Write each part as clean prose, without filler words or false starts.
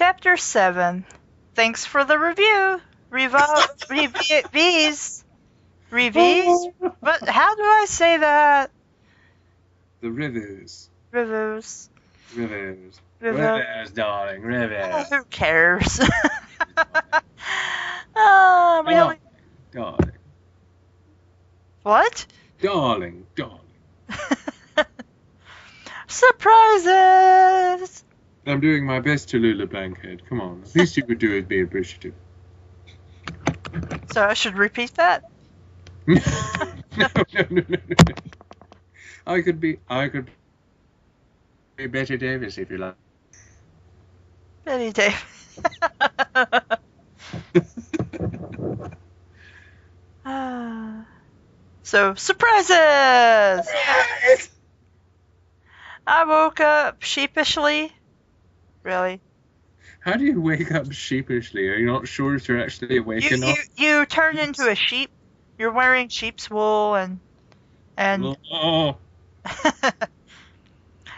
Chapter 7. Thanks for the review. Reviews. But how do I say that? The rivers. Reviews. Rivers. Rivers. Rivers, darling, rivers. Who cares? Really? Darling. What? Darling. Surprises! I'm doing my best to Lula Blankhead. Come on. The least you could do is be appreciative. So I should repeat that? No. I could be Betty Davis if you like. Betty Davis. So, surprises! Yes! I woke up sheepishly. Really? How do you wake up sheepishly? Are you not sure if you're actually awake or not? You turn into a sheep. You're wearing sheep's wool and Oh.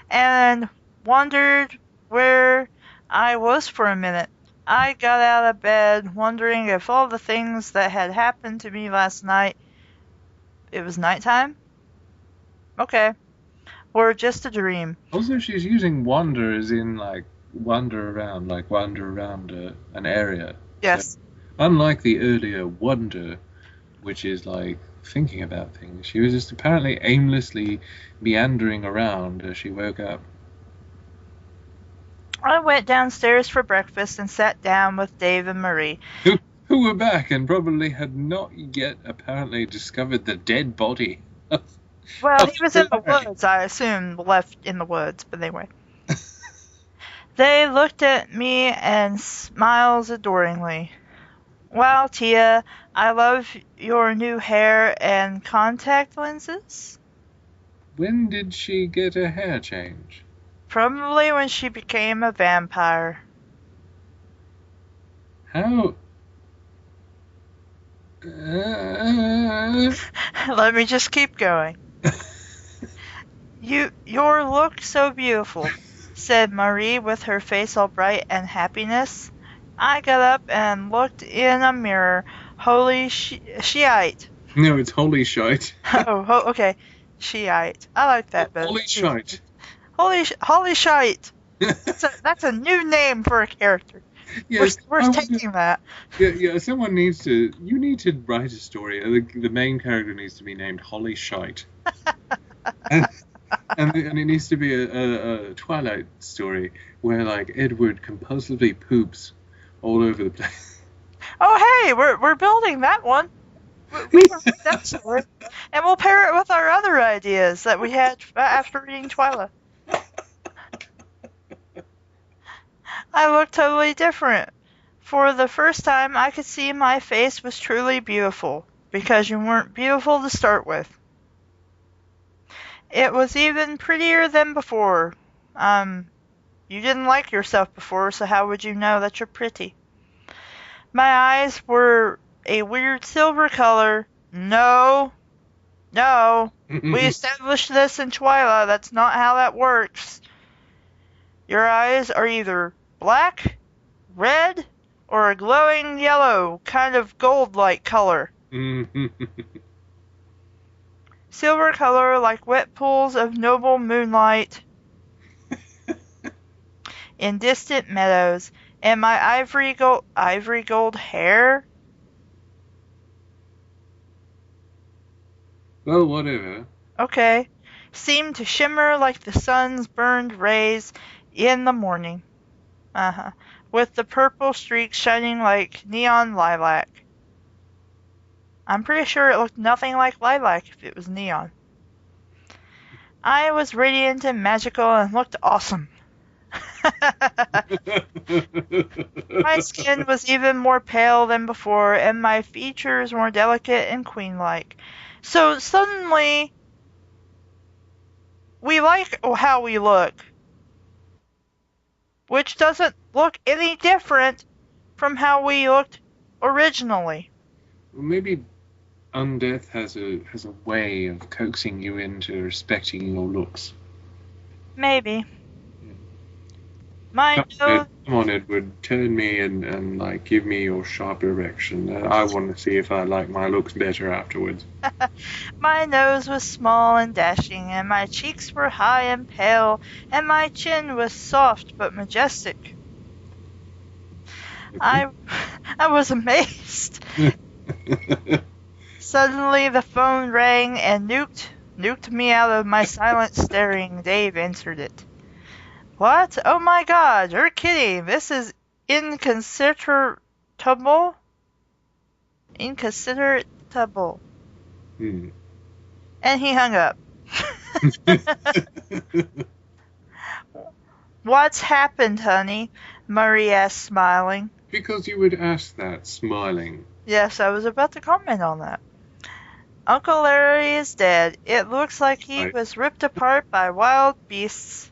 and wondered where I was for a minute. I got out of bed wondering if all the things that had happened to me last night, it was nighttime? Okay. Or just a dream. Also, she's using wander as in, like, wander around an area. Yes. So, unlike the earlier wonder, which is, like, thinking about things, she was just apparently aimlessly meandering around as she woke up. I went downstairs for breakfast and sat down with Dave and Marie. Who were back and probably had not yet apparently discovered the dead body. Well, he was in the woods, I assume, left in the woods, but anyway. They looked at me and smiled adoringly. Wow, Tia, I love your new hair and contact lenses. When did she get a hair change? Probably when she became a vampire. How? Let me just keep going. Your look so beautiful, said Marie with her face all bright and happiness. I got up and looked in a mirror. Holy Shiite. No, it's holy shite. Oh, okay. Shiite. I like that better. Holy shite. Holy Shite. That's a new name for a character. Yes, we're taking that. Yeah. Someone needs to. You need to write a story. The main character needs to be named Holly Shite, and it needs to be a Twilight story where like Edward compulsively poops all over the place. Oh hey, we're building that one. We can write that story, and we'll pair it with our other ideas that we had after reading Twilight. I looked totally different. For the first time, I could see my face was truly beautiful, because you weren't beautiful to start with. It was even prettier than before. You didn't like yourself before, so how would you know that you're pretty? My eyes were a weird silver color. No. We established this in Twilight. That's not how that works. Your eyes are either black, red, or a glowing yellow, kind of gold-like color. Silver color like wet pools of noble moonlight in distant meadows. And my ivory gold hair? Well, whatever. Okay. Seemed to shimmer like the sun's burned rays in the morning. With the purple streaks shining like neon lilac. I'm pretty sure it looked nothing like lilac if it was neon. I was radiant and magical and looked awesome. My skin was even more pale than before, and my features more delicate and queen-like. So suddenly, we like how we look, which doesn't look any different from how we looked originally. Well, maybe Undeath has a way of coaxing you into respecting your looks. Maybe. My nose, Come on, Edward, turn me and like give me your sharp erection. I want to see if I like my looks better afterwards. my nose was small and dashing, and my cheeks were high and pale, and my chin was soft but majestic. Okay. I, I was amazed. Suddenly the phone rang and nuked me out of my silent staring. Dave answered it. What? Oh my god, you're kidding. This is inconsiderable. Inconsiderable. Hmm. And he hung up. What's happened, honey? Murray asked, smiling. Because you would ask that, smiling. Yes, I was about to comment on that. Uncle Larry is dead. It looks like he Right. was ripped apart by wild beasts.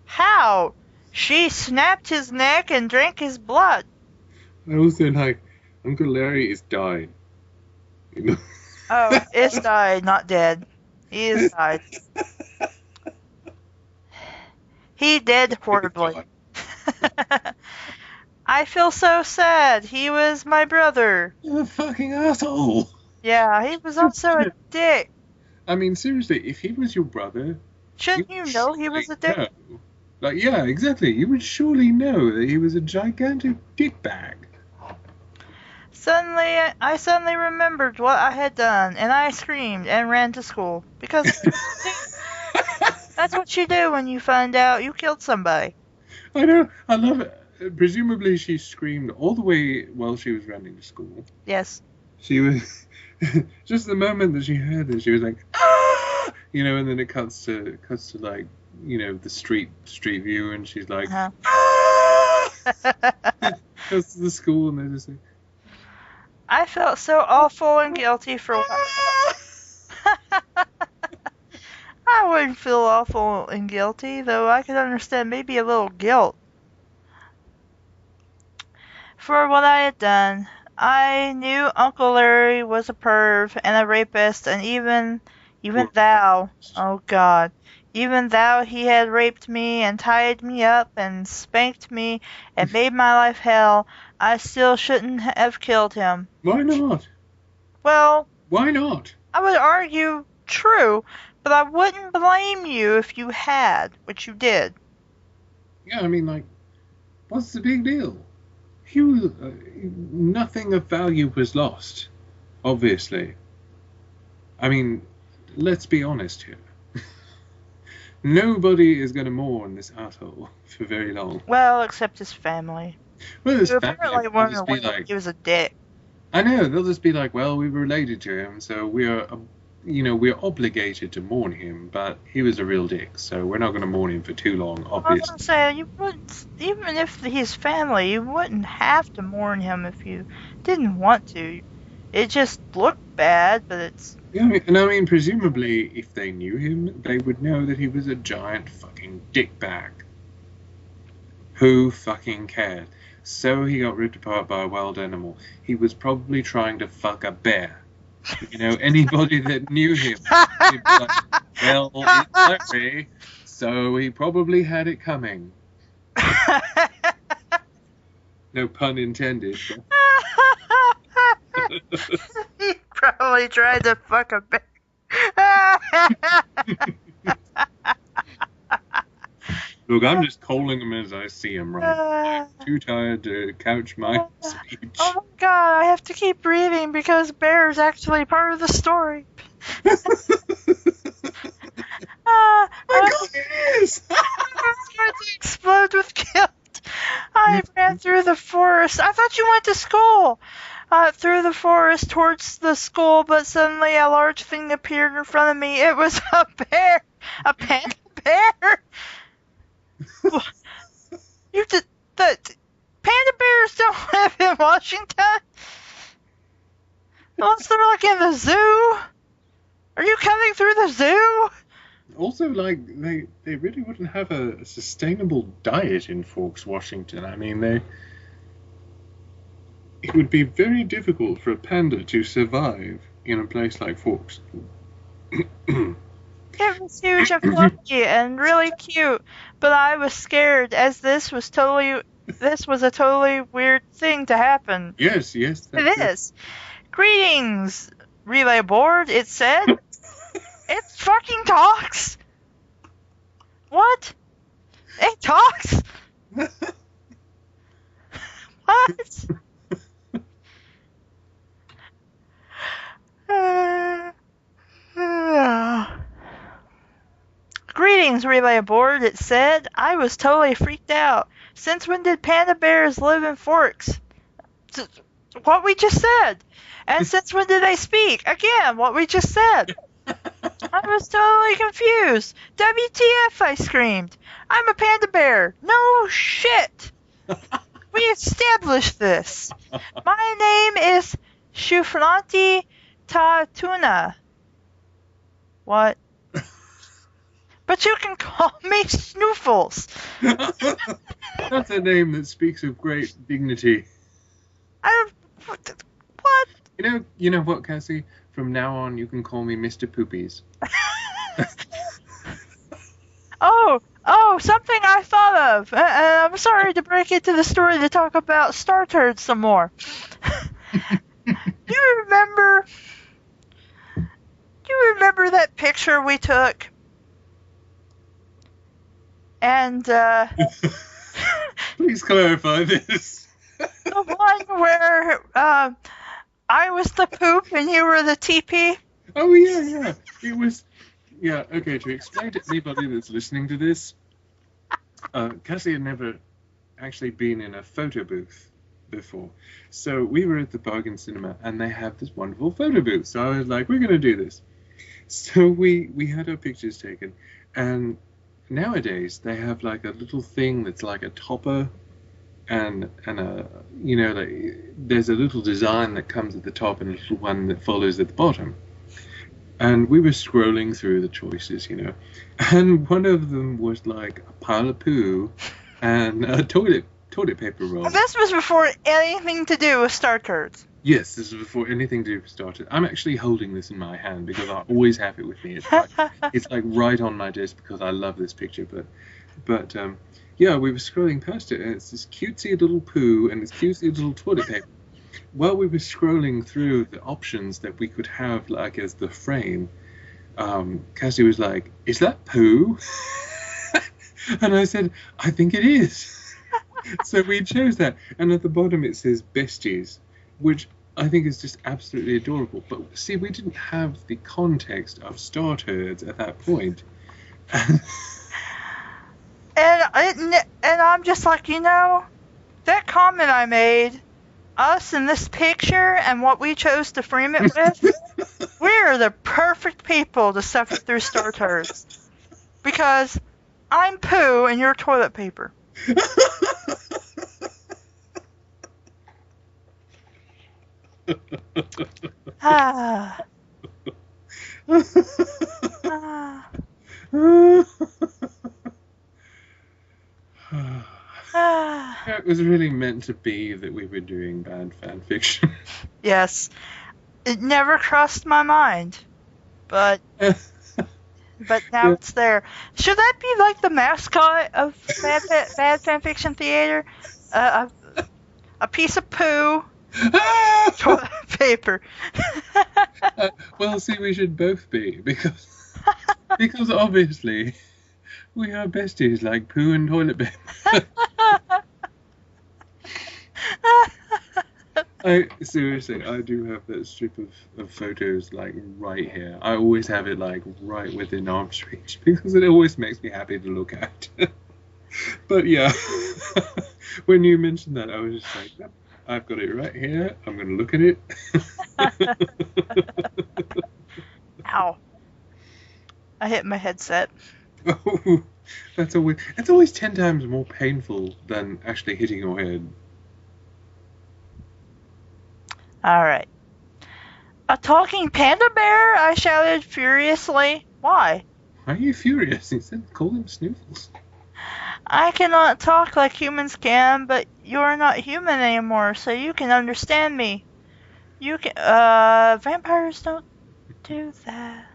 How? She snapped his neck and drank his blood. I also like Uncle Larry is died. You know? Oh, is died, not dead. He is died. He dead horribly. I feel so sad. He was my brother. You're a fucking asshole. Yeah, he was also a dick. I mean, seriously, if he was your brother, Shouldn't you know he was a dick? know. Like, yeah, exactly. You would surely know that he was a gigantic dickbag. I suddenly remembered what I had done, and I screamed and ran to school. Because that's what you do when you find out you killed somebody. I know. I love it. Presumably, she screamed all the way while she was running to school. Yes. She was just the moment that she heard it, she was like, ah! You know, and then it cuts to like, you know, the street view, and she's like, Uh-huh. ah! Goes to the school, and they're just like, I felt so awful and guilty for what I wouldn't feel awful and guilty, though I could understand maybe a little guilt for what I had done. I knew Uncle Larry was a perv and a rapist, and even thou, oh God, even thou he had raped me and tied me up and spanked me and made my life hell. I still shouldn't have killed him. why not? Well, Why not? I would argue true, but I wouldn't blame you if you had, which you did. Yeah, I mean, like, what's the big deal? Nothing of value was lost, obviously. I mean, let's be honest here. Nobody is going to mourn this asshole for very long. Well, except his family. Well, his Who family apparently will weren't just be aware like, he was a dick. I know, they'll just be like, well, we were related to him, so we're obligated to mourn him, but he was a real dick, so we're not going to mourn him for too long, I was obviously. gonna say, you wouldn't, even if he's family, you wouldn't have to mourn him if you didn't want to. It just looked bad, but it's... Yeah, I mean, presumably, if they knew him, they would know that he was a giant fucking dickbag. Who fucking cared? So he got ripped apart by a wild animal. He was probably trying to fuck a bear. You know, anybody that knew him, they'd be like, well, it's Larry, so he probably had it coming. No pun intended. He probably tried to fuck a bear. Look, I'm just calling him as I see him, right? I'm too tired to couch my speech. Oh my god, I have to keep breathing because bear is actually part of the story. Oh my god, it is! I started to explode with guilt. I ran through the forest. I thought you went to school. Through the forest towards the school, but suddenly a large thing appeared in front of me. It was a bear. A panda bear? You did that. Panda bears don't live in Washington. Unless they're like in the zoo. Are you coming through the zoo? Also, like, they really wouldn't have a sustainable diet in Forks, Washington. I mean, it would be very difficult for a panda to survive in a place like Forks. It was huge and fluffy and really cute, but I was scared as this was a totally weird thing to happen. Yes, that's It is. Greetings, relay board, it said. It fucking talks. What? It talks? What? Greetings, relay board, it said. I was totally freaked out. Since when did panda bears live in forks? What we just said. And since when did they speak? Again, what we just said. I was totally confused. WTF, I screamed. I'm a panda bear. No shit. We established this. My name is Shufranti Tatuna. What? But you can call me Snoofles. That's a name that speaks of great dignity. What? You know what, Kassie? From now on, you can call me Mr. Poopies. Oh, something I thought of. I'm sorry to break into the story to talk about star turds some more. You remember that picture we took? And, Please clarify this. the one where, I was the poop and you were the TP? Oh, yeah. It was... Yeah, okay, to explain to anybody that's listening to this, Kassie had never actually been in a photo booth before. So we were at the Bargain Cinema, and they have this wonderful photo booth. So I was like, we're going to do this. So we had our pictures taken, and nowadays they have like a little thing that's like a topper, and a, you know, like, there's a little design that comes at the top and a little one that follows at the bottom. And we were scrolling through the choices, you know, and one of them was like a pile of poo and a toilet paper roll. And this was before anything to do with star turds. Yes, this was before anything to do started. I'm actually holding this in my hand because I always have it with me. It's like right on my desk because I love this picture. But yeah, we were scrolling past it, and it's this cutesy little poo and this cutesy little toilet paper. While we were scrolling through the options that we could have, like, as the frame, Kassie was like, "Is that poo?" And I said, "I think it is." So we chose that, and at the bottom it says "Besties," which I think is just absolutely adorable. But see, we didn't have the context of star turds at that point. And I'm just like, you know, that comment I made, us in this picture and what we chose to frame it with, we're the perfect people to suffer through star turds. Because I'm poo and you're toilet paper. Ah. It was really meant to be that we were doing bad fan fiction. Yes. It never crossed my mind. But now it's there. Should that be like the mascot of bad fanfiction theater? A piece of poo. Toilet paper. Well, see, we should both be, because obviously we are besties like poo and toilet paper. Seriously, I do have that strip of photos like right here. I always have it like right within arm's reach because it always makes me happy to look at. But yeah, when you mentioned that, I was just like, yep, I've got it right here. I'm going to look at it. Ow. I hit my headset. Oh, that's always 10 times more painful than actually hitting your head. Alright. A talking panda bear? I shouted furiously. Why? Why are you furious? He said call them snoofles. I cannot talk like humans can, but you're not human anymore, so you can understand me. You can, vampires don't do that.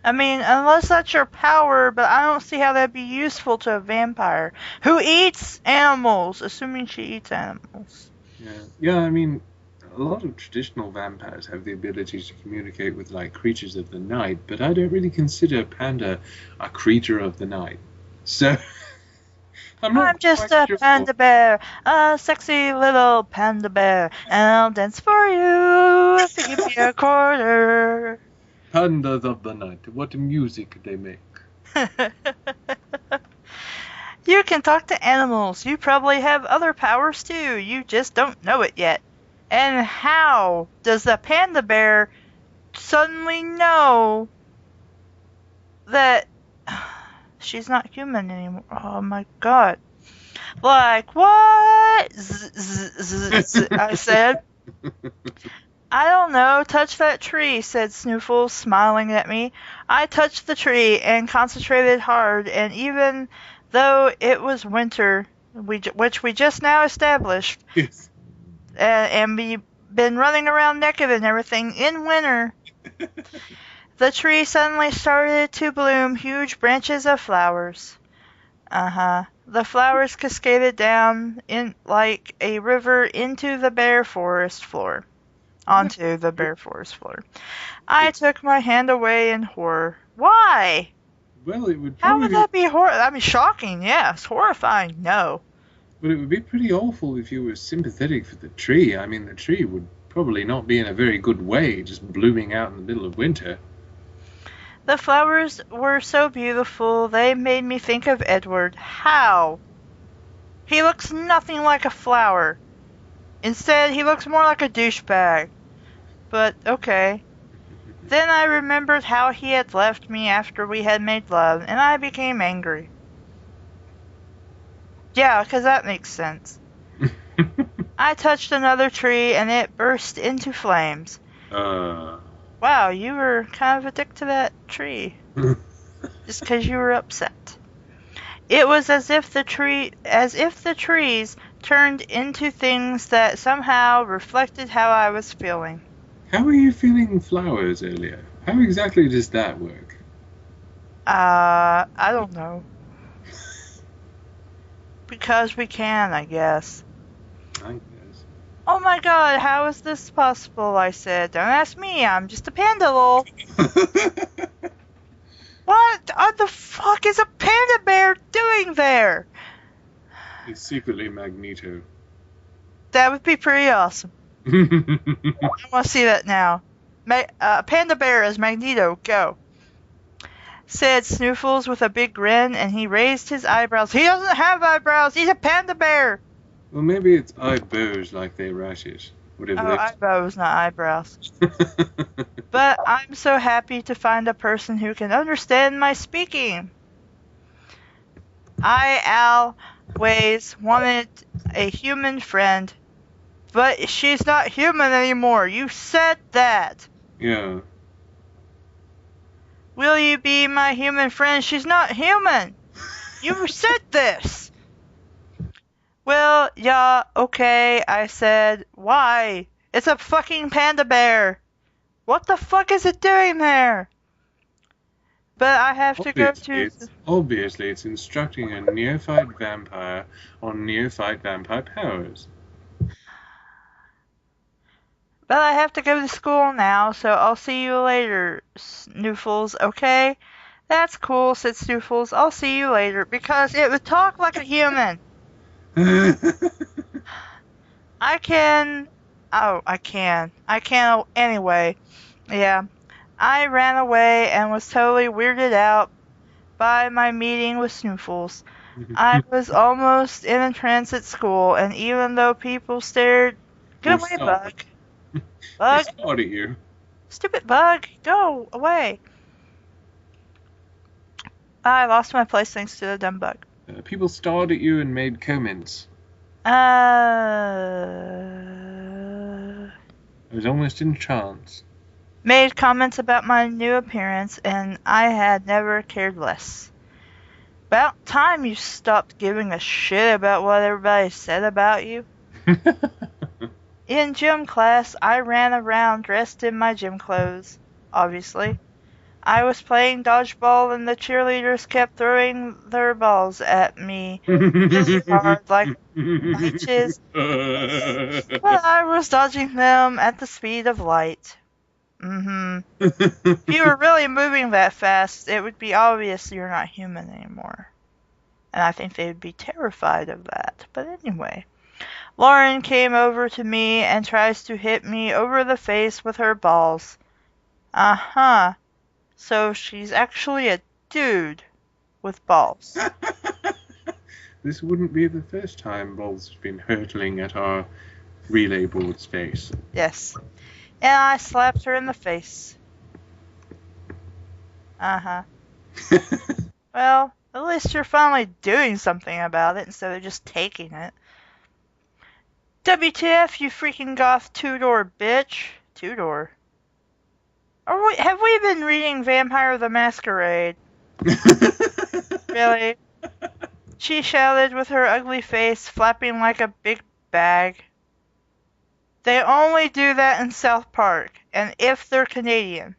I mean, unless that's your power, but I don't see how that'd be useful to a vampire who eats animals, assuming she eats animals. Yeah, I mean, a lot of traditional vampires have the ability to communicate with like creatures of the night, but I don't really consider Panda a creature of the night. So I'm I'm not just quite a sure. panda bear, a sexy little panda bear, and I'll dance for you if you give me a quarter. Pandas of the night, what music they make. You can talk to animals. You probably have other powers too. You just don't know it yet. And how does the panda bear suddenly know that she's not human anymore? Oh my god. Like, what? I said. I don't know. Touch that tree, said Snoofles, smiling at me. I touched the tree and concentrated hard, and even though it was winter, which we just now established, Yes. and we've been running around naked and everything in winter, the tree suddenly started to bloom huge branches of flowers. The flowers cascaded down in like a river into the bare forest floor. Onto the bare forest floor. I took my hand away in horror. Why? Well, it would How probably would be, that be I mean, shocking, yes. Horrifying, no. but it would be pretty awful if you were sympathetic for the tree. I mean, the tree would probably not be in a very good way, just blooming out in the middle of winter. The flowers were so beautiful, they made me think of Edward. How? He looks nothing like a flower. Instead, he looks more like a douchebag. But, okay. Then I remembered how he had left me after we had made love, and I became angry. Yeah, 'cause that makes sense. I touched another tree, and it burst into flames. Wow, you were kind of a dick to that tree. Just 'cause you were upset. It was as if the trees turned into things that somehow reflected how I was feeling. How were you feeling flowers earlier? How exactly does that work? I don't know. Because we can, I guess. I guess. Oh my god, how is this possible? I said. Don't ask me, I'm just a panda lol. What the fuck is a panda bear doing there? He's secretly Magneto. That would be pretty awesome. I want to see that now. Panda bear as Magneto, go. Said Snoofles with a big grin, and he raised his eyebrows. He doesn't have eyebrows, he's a panda bear! Well, maybe it's eyebrows like they rashes. Whatever Oh, eyebrows, not eyebrows. But I'm so happy to find a person who can understand my speaking. I always wanted a human friend, but she's not human anymore. You said that. Yeah. Will you be my human friend? She's not human. You said this. Well, yeah, okay, I said. Why? It's a fucking panda bear. What the fuck is it doing there? But I have to go to... Obviously, it's instructing a neophyte vampire on neophyte vampire powers. But I have to go to school now, so I'll see you later, Snoofles, okay? That's cool, said Snoofles. I'll see you later, because it would talk like a human. I can anyway. Yeah. I ran away and was totally weirded out by my meeting with Snoofles. I was almost in a trance at school, and even though people stared... Get away, Bug. Bug. They stared at you. Stupid Bug. Go away. I lost my place thanks to the dumb Bug. People stared at you and made comments. I was almost in trance. Made comments about my new appearance, and I had never cared less. About time you stopped giving a shit about what everybody said about you. In gym class, I ran around dressed in my gym clothes, obviously. I was playing dodgeball and the cheerleaders kept throwing their balls at me really hard, like leeches, but I was dodging them at the speed of light. If you were really moving that fast, it would be obvious you're not human anymore. And I think they would be terrified of that. But anyway, Lauren came over to me and tries to hit me over the face with her balls. Uh-huh. So she's actually a dude with balls. This wouldn't be the first time balls have been hurtling at our relay board's face. Yes. And I slapped her in the face. Uh-huh. Well, at least you're finally doing something about it instead of just taking it. WTF, you freaking goth two-door bitch. Two-door. Have we been reading Vampire the Masquerade? Really? She shouted with her ugly face flapping like a big bag. They only do that in South Park, and if they're Canadian.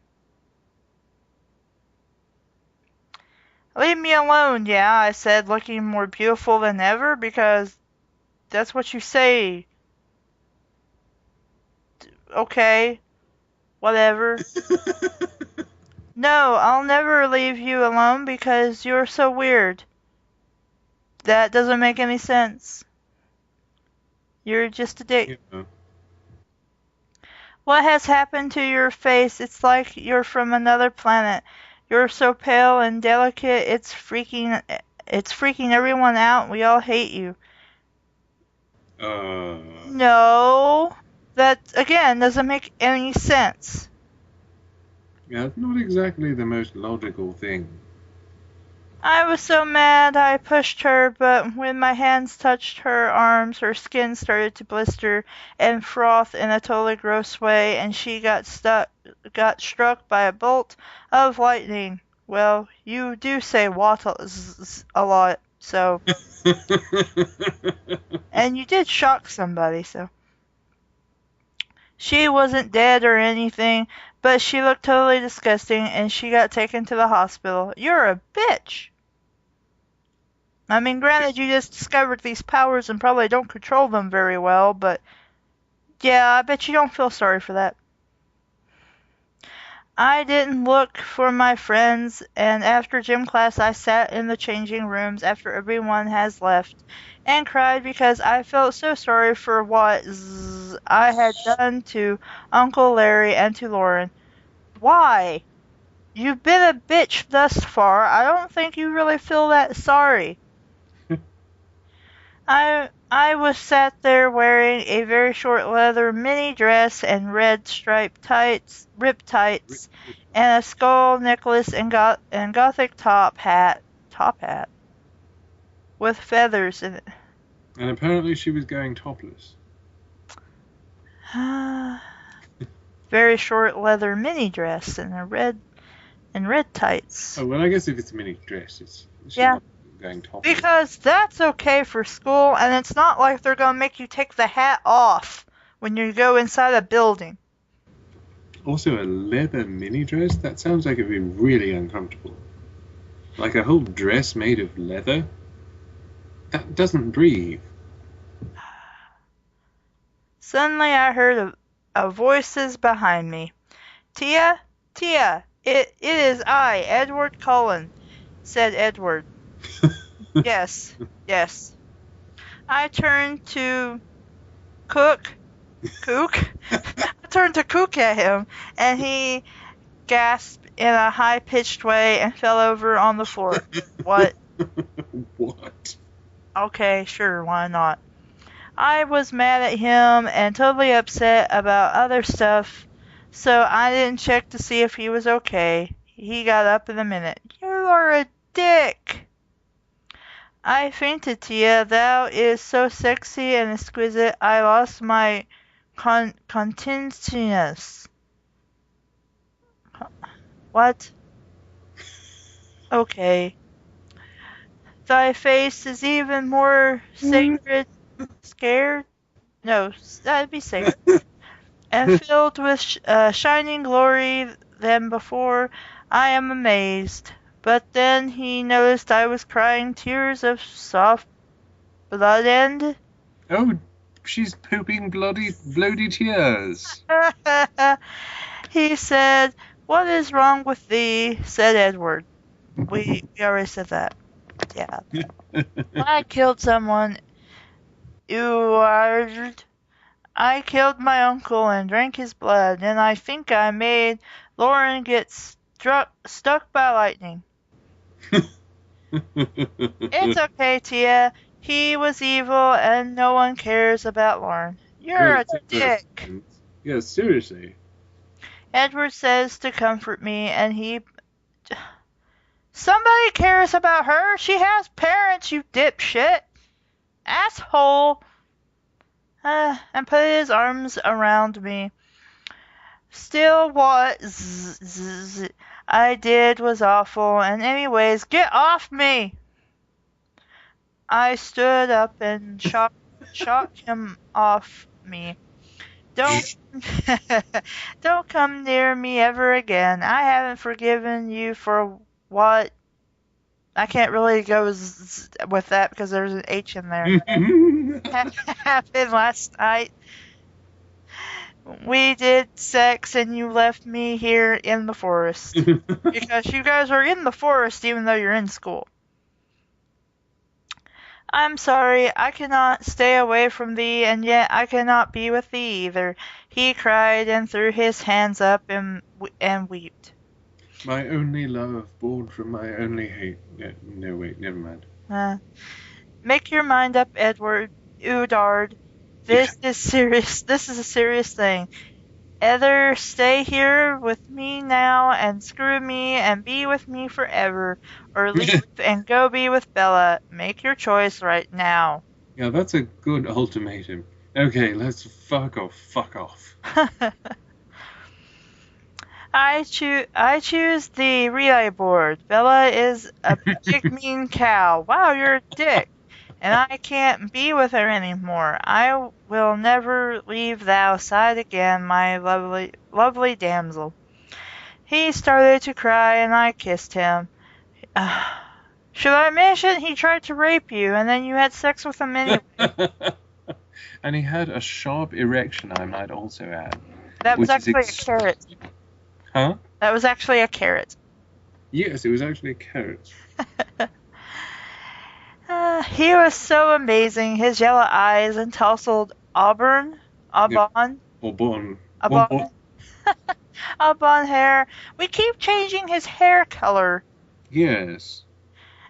Leave me alone, yeah, I said, looking more beautiful than ever, because that's what you say. Okay, whatever. No, I'll never leave you alone because you're so weird. That doesn't make any sense. You're just a dick. Yeah. What has happened to your face? It's like you're from another planet. You're so pale and delicate, it's freaking everyone out. We all hate you. No. That, again, doesn't make any sense. Yeah, it's not exactly the most logical thing. I was so mad I pushed her, but when my hands touched her arms, her skin started to blister and froth in a totally gross way, and she got struck by a bolt of lightning. Well, you do say what a lot, so. And you did shock somebody, so. She wasn't dead or anything, but she looked totally disgusting, and she got taken to the hospital. You're a bitch! I mean, granted, you just discovered these powers and probably don't control them very well, but yeah, I bet you don't feel sorry for that. I didn't look for my friends, and after gym class I sat in the changing rooms after everyone has left and cried because I felt so sorry for what I had done to Uncle Larry and to Lauren. Why? You've been a bitch thus far. I don't think you really feel that sorry. I was sat there wearing a very short leather mini dress and red striped ripped tights, and a skull necklace and gothic top hat with feathers in it. And apparently she was going topless. Very short leather mini dress and red tights. Oh well, I guess if it's a mini dress, she's Yeah. not going topless. Because that's okay for school, and it's not like they're gonna make you take the hat off when you go inside a building. Also, a leather mini dress? That sounds like it'd be really uncomfortable. Like a whole dress made of leather? That doesn't breathe. Suddenly I heard voices behind me. Tia? Tia, it is I, Edward Cullen, said Edward. Yes. I turned to Cook. I turned to Cook at him, and he gasped in a high-pitched way and fell over on the floor. What? What? Okay, sure, why not? I was mad at him and totally upset about other stuff, so I didn't check to see if he was okay. He got up in a minute. You are a dick! I fainted, Tia. Thou is so sexy and exquisite, I lost my continence. What? Okay. Thy face is even more sacred, scared? No, that'd be sacred. And filled with shining glory than before. I am amazed. But then he noticed I was crying tears of soft blood and... Oh, she's pooping bloody tears. He said, "What is wrong with thee?" said Edward. We already said that. Yeah. I killed someone. Edward. I killed my uncle and drank his blood, and I think I made Lauren get stuck by lightning. It's okay, Tia. He was evil, and no one cares about Lauren. You're a dick. Yeah, seriously. Edward says to comfort me, and he... Somebody cares about her. She has parents, you dipshit. Asshole. And put his arms around me. Still, what I did was awful, and anyways, get off me! I stood up and shocked him off me. Don't come near me ever again. I haven't forgiven you for what... I can't really go with that because there's an H in there. Happened last night. We did sex and you left me here in the forest. Because you guys are in the forest even though you're in school. I'm sorry, I cannot stay away from thee, and yet I cannot be with thee either. He cried and threw his hands up and wept. My only love, born from my only hate. No, wait, never mind. Make your mind up, Edward. Udard. This is serious. This is a serious thing. Either stay here with me now and screw me and be with me forever, or leave and go be with Bella. Make your choice right now. Yeah, that's a good ultimatum. Okay, let's fuck off. I choose the relay board. Bella is a big mean cow. Wow, you're a dick. And I can't be with her anymore. I will never leave thou side again, my lovely damsel. He started to cry, and I kissed him. Should I mention he tried to rape you, and then you had sex with him anyway? And he had a sharp erection, I might also add. That was actually a carrot. Huh? That was actually a carrot. Yes, it was actually a carrot. He was so amazing. His yellow eyes and tousled auburn hair. We keep changing his hair color. Yes.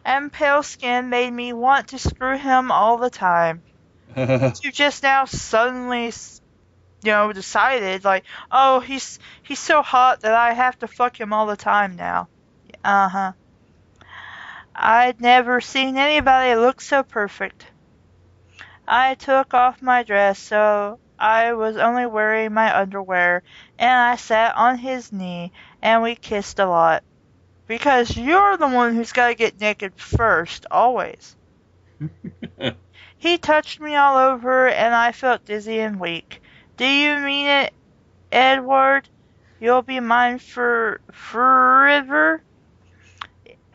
And pale skin made me want to screw him all the time. You just now suddenly, decided, like, oh, he's so hot that I have to fuck him all the time now. Uh-huh. I'd never seen anybody look so perfect. I took off my dress, so I was only wearing my underwear, and I sat on his knee, and we kissed a lot. Because you're the one who's got to get naked first, always. He touched me all over, and I felt dizzy and weak. Do you mean it, Edward? You'll be mine forever?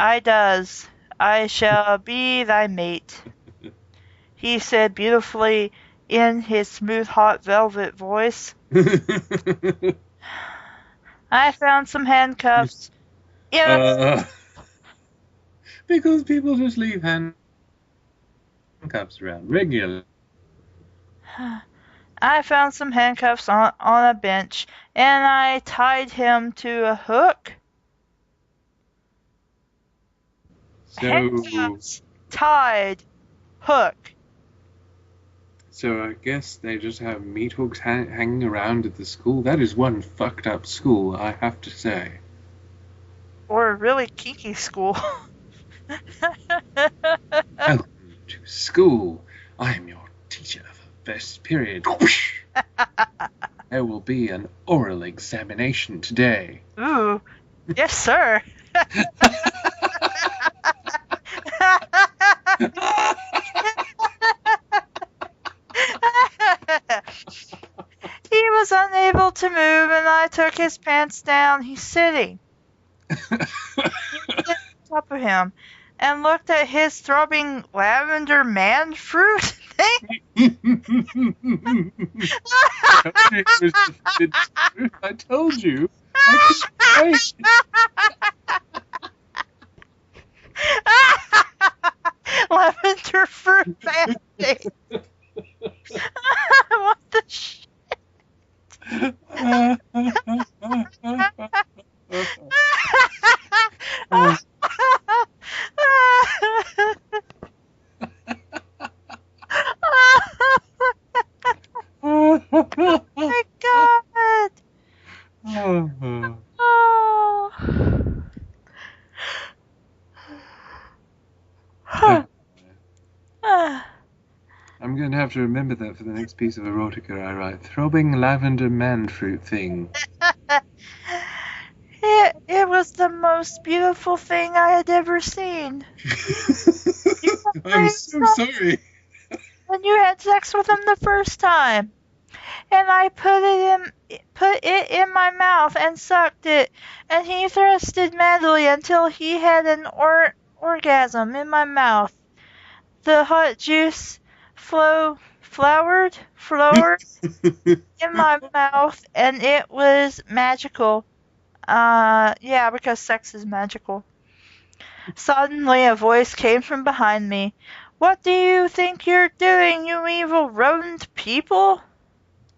I does. I shall be thy mate, he said beautifully in his smooth hot velvet voice. I found some handcuffs. Because people just leave handcuffs around regularly. I found some handcuffs on a bench, and I tied him to a hook. Handcuffs, tied, hook. So I guess they just have meat hooks hanging around at the school. That is one fucked up school, I have to say. Or a really kinky school. Welcome to school. I am your teacher for first period. There will be an oral examination today. Ooh, yes, sir. He was unable to move, and I took his pants down. He's sitting. He stood on top of him and looked at his throbbing lavender man fruit thing. I told you. I could Lavender fruit man thing. What the shit? Oh my god! Oh. I'm going to have to remember that for the next piece of erotica I write. Throbbing lavender man fruit thing. It was the most beautiful thing I had ever seen. I'm so sorry. When you had sex with him the first time, and I put it in my mouth and sucked it, and he thrusted madly until he had an orgasm in my mouth. The hot juice flowered in my mouth, and it was magical. Yeah, because sex is magical. Suddenly a voice came from behind me. What do you think you're doing, you evil rodent people?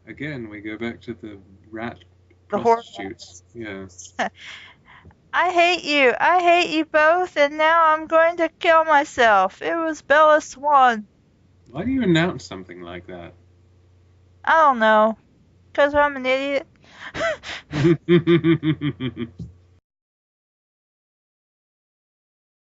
Again, we go back to the rat The prostitutes. Yeah. I hate you. I hate you both, and now I'm going to kill myself. It was Bella Swan. Why do you announce something like that? I don't know. 'Cause I'm an idiot.